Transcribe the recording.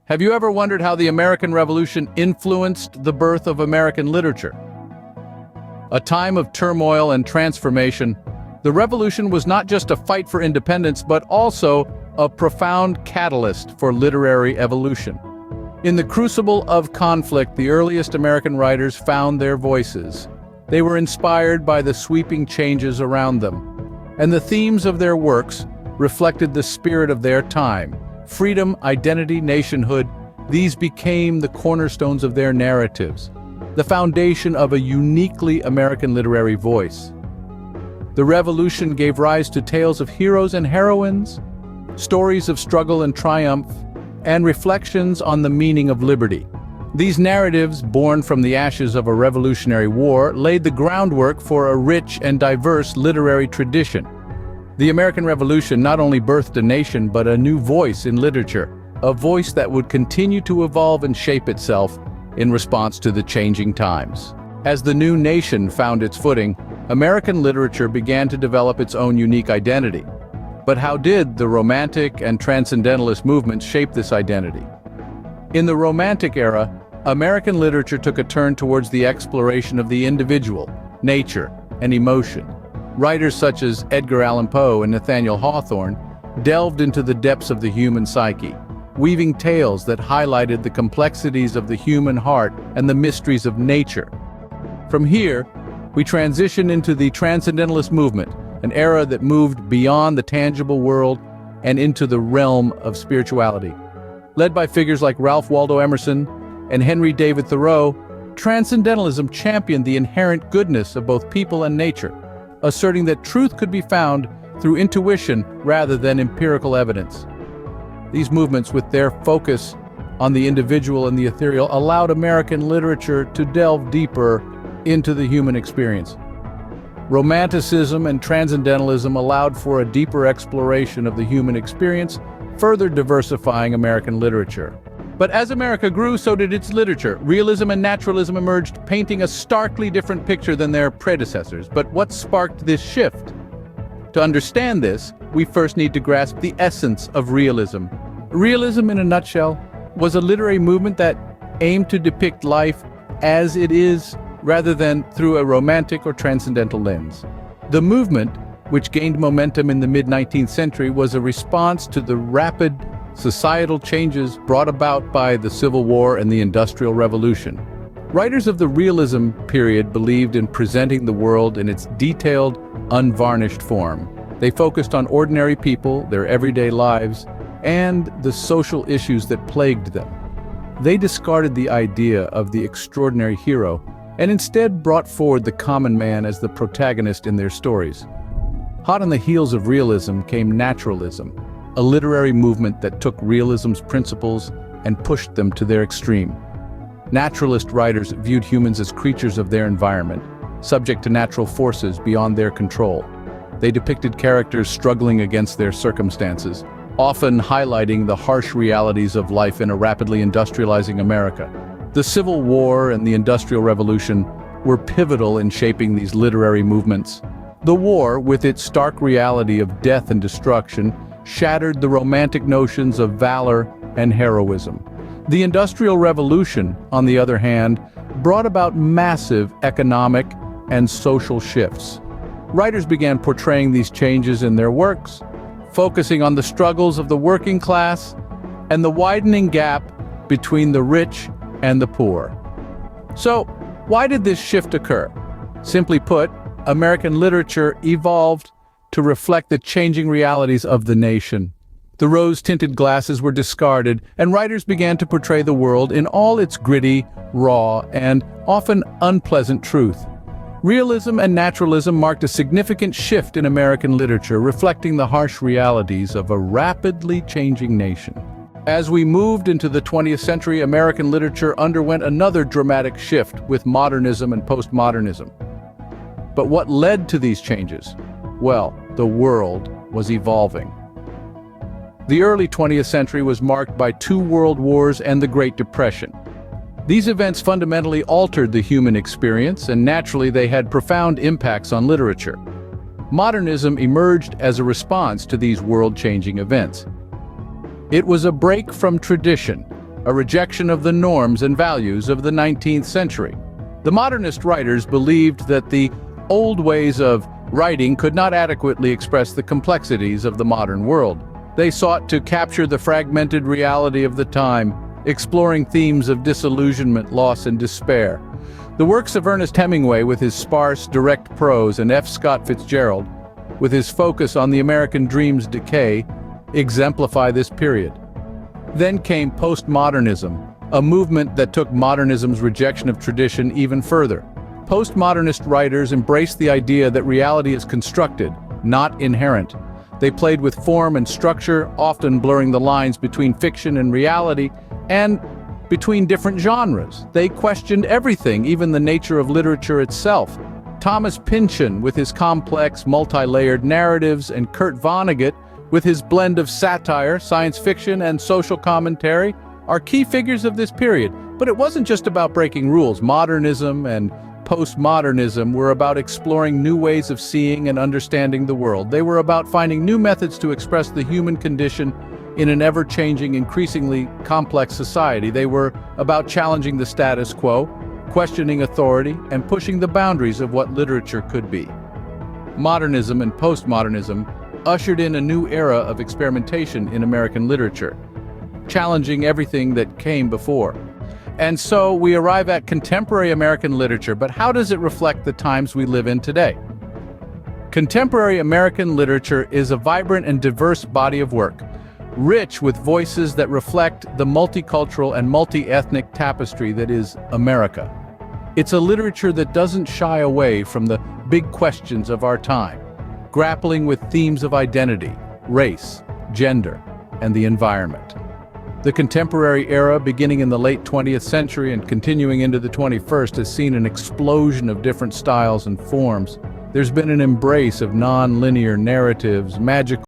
Have you ever wondered how the American Revolution influenced the birth of American literature? A time of turmoil and transformation, the Revolution was not just a fight for independence, but also a profound catalyst for literary evolution. In the crucible of conflict, the earliest American writers found their voices. They were inspired by the sweeping changes around them, and the themes of their works reflected the spirit of their time. Freedom, identity, nationhood, these became the cornerstones of their narratives, the foundation of a uniquely American literary voice. The Revolution gave rise to tales of heroes and heroines, stories of struggle and triumph, and reflections on the meaning of liberty. These narratives, born from the ashes of a revolutionary war, laid the groundwork for a rich and diverse literary tradition. The American Revolution not only birthed a nation, but a new voice in literature, a voice that would continue to evolve and shape itself in response to the changing times. As the new nation found its footing, American literature began to develop its own unique identity. But how did the Romantic and Transcendentalist movements shape this identity? In the Romantic era, American literature took a turn towards the exploration of the individual, nature, and emotion. Writers such as Edgar Allan Poe and Nathaniel Hawthorne delved into the depths of the human psyche, weaving tales that highlighted the complexities of the human heart and the mysteries of nature. From here, we transition into the Transcendentalist movement, an era that moved beyond the tangible world and into the realm of spirituality. Led by figures like Ralph Waldo Emerson and Henry David Thoreau, Transcendentalism championed the inherent goodness of both people and nature, asserting that truth could be found through intuition rather than empirical evidence. These movements, with their focus on the individual and the ethereal, allowed American literature to delve deeper into the human experience. Romanticism and Transcendentalism allowed for a deeper exploration of the human experience, further diversifying American literature. But as America grew, so did its literature. Realism and naturalism emerged, painting a starkly different picture than their predecessors. But what sparked this shift? To understand this, we first need to grasp the essence of realism. Realism, in a nutshell, was a literary movement that aimed to depict life as it is, rather than through a romantic or transcendental lens. The movement, which gained momentum in the mid-19th century, was a response to the rapid societal changes brought about by the Civil War and the Industrial Revolution. Writers of the realism period believed in presenting the world in its detailed, unvarnished form. They focused on ordinary people, their everyday lives, and the social issues that plagued them. They discarded the idea of the extraordinary hero and instead brought forward the common man as the protagonist in their stories. Hot on the heels of realism came naturalism, a literary movement that took realism's principles and pushed them to their extreme. Naturalist writers viewed humans as creatures of their environment, subject to natural forces beyond their control. They depicted characters struggling against their circumstances, often highlighting the harsh realities of life in a rapidly industrializing America. The Civil War and the Industrial Revolution were pivotal in shaping these literary movements. The war, with its stark reality of death and destruction, shattered the romantic notions of valor and heroism. The Industrial Revolution, on the other hand, brought about massive economic and social shifts. Writers began portraying these changes in their works, focusing on the struggles of the working class and the widening gap between the rich and the poor. So, why did this shift occur? Simply put, American literature evolved to reflect the changing realities of the nation. The rose-tinted glasses were discarded, and writers began to portray the world in all its gritty, raw, and often unpleasant truth. Realism and naturalism marked a significant shift in American literature, reflecting the harsh realities of a rapidly changing nation. As we moved into the 20th century, American literature underwent another dramatic shift with modernism and postmodernism. But what led to these changes? Well, the world was evolving. The early 20th century was marked by 2 world wars and the Great Depression. These events fundamentally altered the human experience, and naturally they had profound impacts on literature. Modernism emerged as a response to these world-changing events. It was a break from tradition, a rejection of the norms and values of the 19th century. The modernist writers believed that the old ways of writing could not adequately express the complexities of the modern world. They sought to capture the fragmented reality of the time, exploring themes of disillusionment, loss, and despair. The works of Ernest Hemingway, with his sparse, direct prose, and F. Scott Fitzgerald, with his focus on the American dream's decay, exemplify this period. Then came postmodernism, a movement that took modernism's rejection of tradition even further. Postmodernist writers embraced the idea that reality is constructed, not inherent. They played with form and structure, often blurring the lines between fiction and reality, and between different genres. They questioned everything, even the nature of literature itself. Thomas Pynchon, with his complex, multi-layered narratives, and Kurt Vonnegut, with his blend of satire, science fiction, and social commentary, are key figures of this period. But it wasn't just about breaking rules. Modernism and postmodernism were about exploring new ways of seeing and understanding the world. They were about finding new methods to express the human condition in an ever-changing, increasingly complex society. They were about challenging the status quo, questioning authority, and pushing the boundaries of what literature could be. Modernism and postmodernism ushered in a new era of experimentation in American literature, challenging everything that came before. And so we arrive at contemporary American literature, but how does it reflect the times we live in today? Contemporary American literature is a vibrant and diverse body of work, rich with voices that reflect the multicultural and multi-ethnic tapestry that is America. It's a literature that doesn't shy away from the big questions of our time, grappling with themes of identity, race, gender, and the environment. The contemporary era, beginning in the late 20th century and continuing into the 21st, has seen an explosion of different styles and forms. There's been an embrace of non-linear narratives, magical